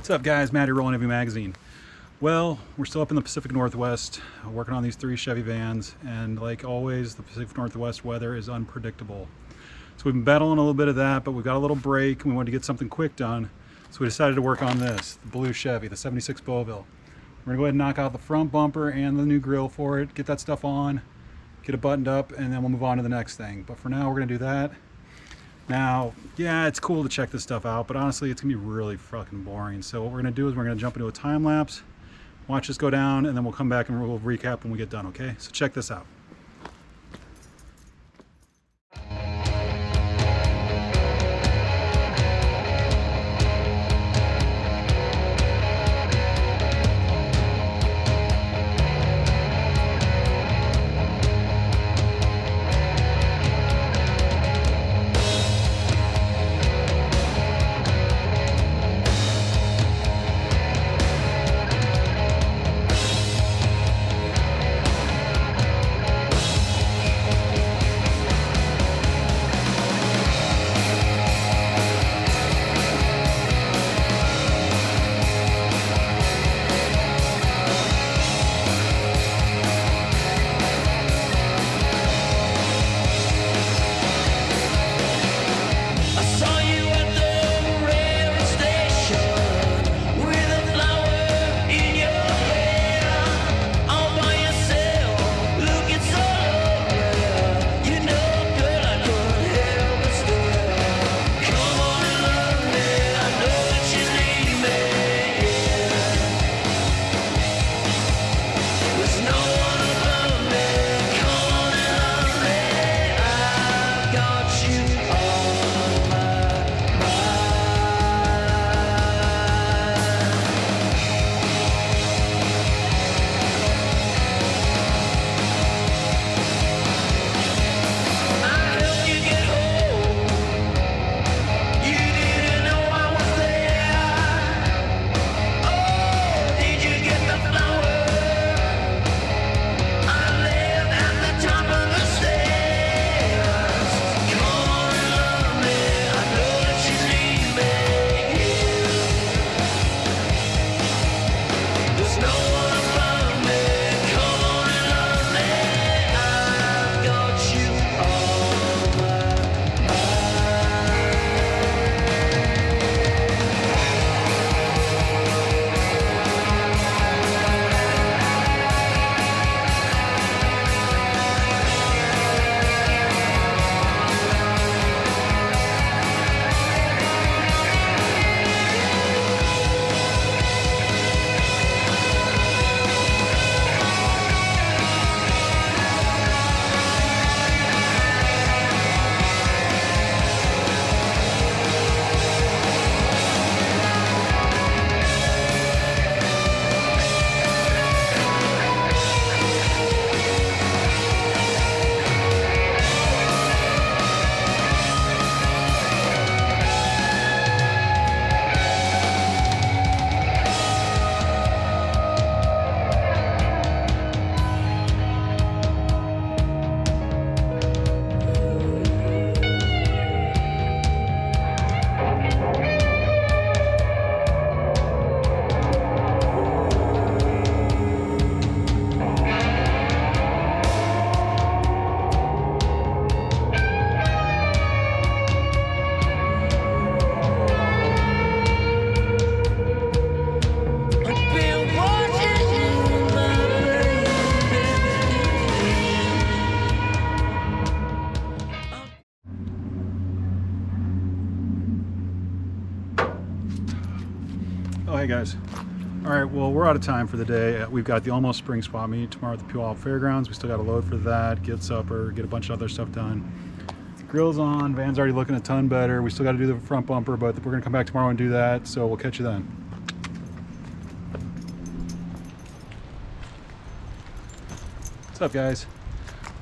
What's up guys, Matt here, RollingHeavyMagazine. Well, we're still up in the Pacific Northwest working on these 3 Chevy vans, and like always the Pacific Northwest weather is unpredictable. So we've been battling a little bit of that, but we've got a little break and we wanted to get something quick done. So we decided to work on this, the blue Chevy, the 76 Beauville. We're gonna go ahead and knock out the front bumper and the new grille for it, get that stuff on, get it buttoned up, and then we'll move on to the next thing. But for now, we're gonna do that. Now, yeah, it's cool to check this stuff out, but honestly, it's gonna be really fucking boring. So what we're gonna do is we're gonna jump into a time lapse, watch this go down, and then we'll come back and we'll recap when we get done, okay? So check this out. Oh, hey guys. All right, well, we're out of time for the day. We've got the almost spring swap meet tomorrow at the Puyallup Fairgrounds. We still got to load for that, get supper, get a bunch of other stuff done. Grill's on, van's already looking a ton better. We still got to do the front bumper, but we're gonna come back tomorrow and do that, so we'll catch you then. What's up, guys?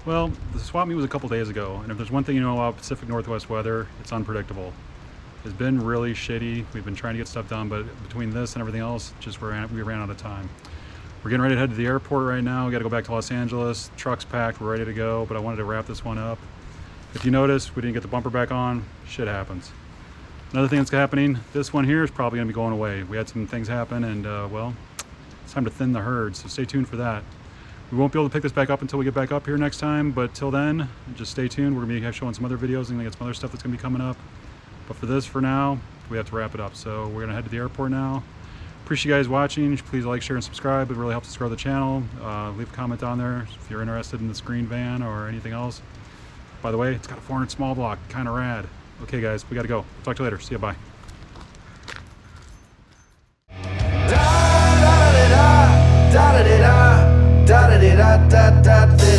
Well, the swap meet was a couple days ago, and if there's one thing you know about Pacific Northwest weather, it's unpredictable. It's been really shitty. We've been trying to get stuff done, but between this and everything else, we ran out of time. We're getting ready to head to the airport right now. We got to go back to Los Angeles. Truck's packed, we're ready to go, but I wanted to wrap this one up. If you notice, we didn't get the bumper back on. Shit happens. Another thing that's happening, this one here is probably going to be going away. We had some things happen, and well, it's time to thin the herd, so stay tuned for that. We won't be able to pick this back up until we get back up here next time, but till then, just stay tuned. We're going to be showing some other videos and get some other stuff that's going to be coming up. But for this, for now, we have to wrap it up. So we're going to head to the airport now. Appreciate you guys watching. Please like, share, and subscribe. It really helps us grow the channel. Leave a comment on there if you're interested in this green van or anything else. By the way, it's got a 400 small block, kind of rad. Okay guys, we got to go. Talk to you later. See you, bye. Da da da da da da da da da da da da.